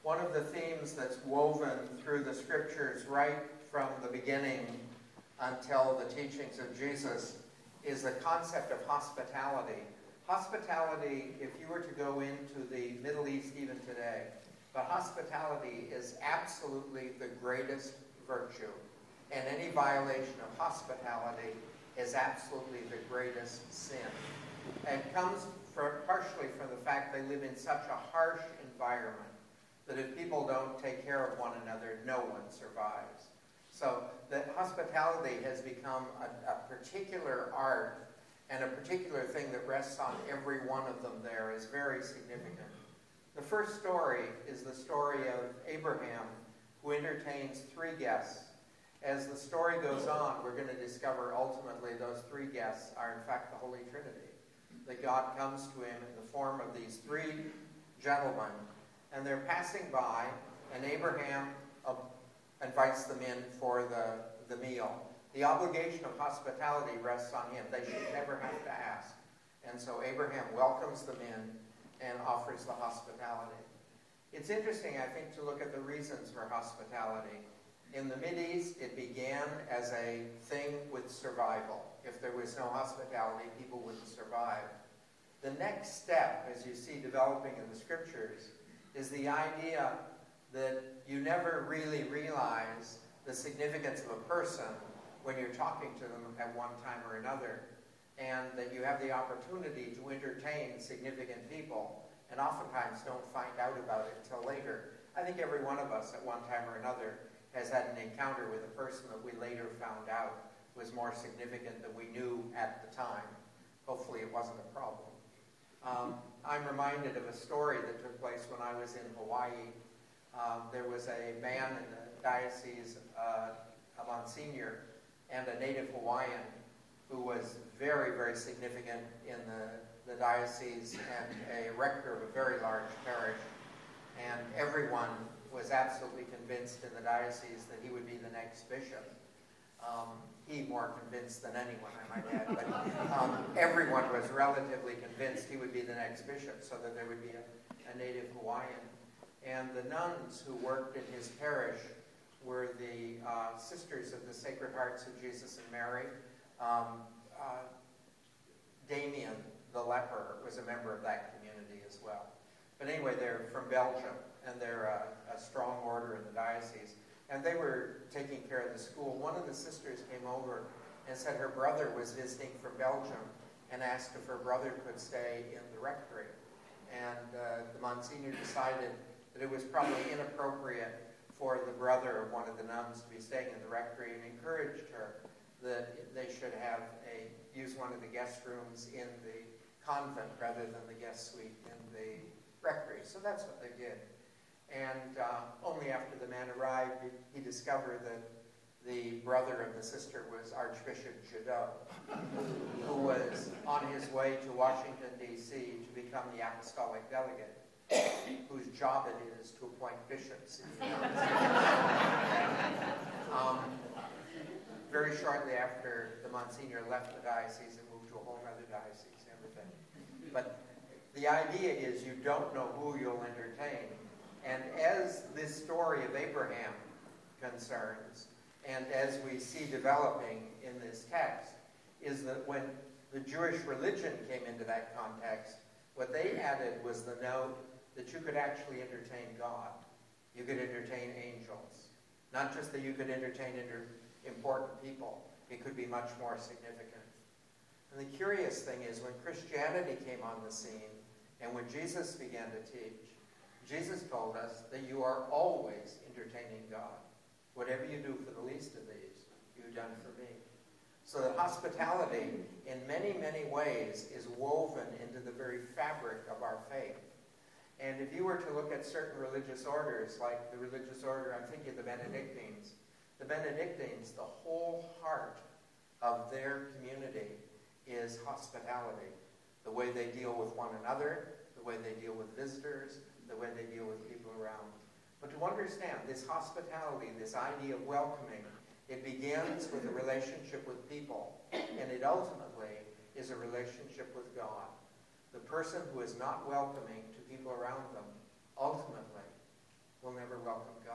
One of the themes that's woven through the scriptures right from the beginning until the teachings of Jesus is the concept of hospitality. Hospitality, if you were to go into the Middle East even today, but hospitality is absolutely the greatest virtue. And any violation of hospitality is absolutely the greatest sin. It comes partially from the fact they live in such a harsh environment that if people don't take care of one another, no one survives. So that hospitality has become a particular art, and a particular thing that rests on every one of them there is very significant. The first story is the story of Abraham, who entertains 3 guests. As the story goes on, we're going to discover ultimately those 3 guests are in fact the Holy Trinity. That God comes to him in the form of these 3 gentlemen, and they're passing by, and Abraham invites them in for the meal. The obligation of hospitality rests on him. They should never have to ask. And so Abraham welcomes them in and offers the hospitality. It's interesting, I think, to look at the reasons for hospitality. In the Mideast, it began as a thing with survival. If there was no hospitality, people wouldn't survive. The next step, as you see developing in the scriptures, is the idea that you never really realize the significance of a person when you're talking to them at one time or another, and that you have the opportunity to entertain significant people, and oftentimes don't find out about it until later. I think every one of us at one time or another has had an encounter with a person that we later found out was more significant than we knew at the time. Hopefully it wasn't a problem. I'm reminded of a story that took place when I was in Hawaii. There was a man in the diocese, a Monsignor, and a native Hawaiian who was very, very significant in the diocese and a rector of a very large parish. And everyone was absolutely convinced in the diocese that he would be the next bishop. He more convinced than anyone, I might add, but everyone was relatively convinced he would be the next bishop, so that there would be a native Hawaiian. And the nuns who worked in his parish were the Sisters of the Sacred Hearts of Jesus and Mary. Damien, the leper, was a member of that community as well. But anyway, they're from Belgium, and they're a strong order in the diocese. And they were taking care of the school. One of the sisters came over and said her brother was visiting from Belgium and asked if her brother could stay in the rectory. And the Monsignor decided that it was probably inappropriate for the brother of one of the nuns to be staying in the rectory, and encouraged her that they should use one of the guest rooms in the convent rather than the guest suite in the rectory. So that's what they did. And only after the man arrived did he discover that the brother of the sister was Archbishop Jadot, who was on his way to Washington, D.C. to become the apostolic delegate, whose job it is to appoint bishops. Very shortly after the Monsignor left the diocese and moved to a whole other diocese and everything. But the idea is you don't know who you'll entertain. And as this story of Abraham concerns, and as we see developing in this text, is that when the Jewish religion came into that context, what they added was the note that you could actually entertain God. You could entertain angels. Not just that you could entertain important people. It could be much more significant. And the curious thing is, when Christianity came on the scene, and when Jesus began to teach, Jesus told us that you are always entertaining God. Whatever you do for the least of these, you've done for me. So that hospitality, in many, many ways, is woven into the very fabric of our faith. And if you were to look at certain religious orders, like the religious order, I'm thinking of the Benedictines, the whole heart of their community is hospitality. The way they deal with one another, the way they deal with visitors, the way they deal with people around. But to understand this hospitality, this idea of welcoming, it begins with a relationship with people, and it ultimately is a relationship with God. The person who is not welcoming to people around them ultimately never welcome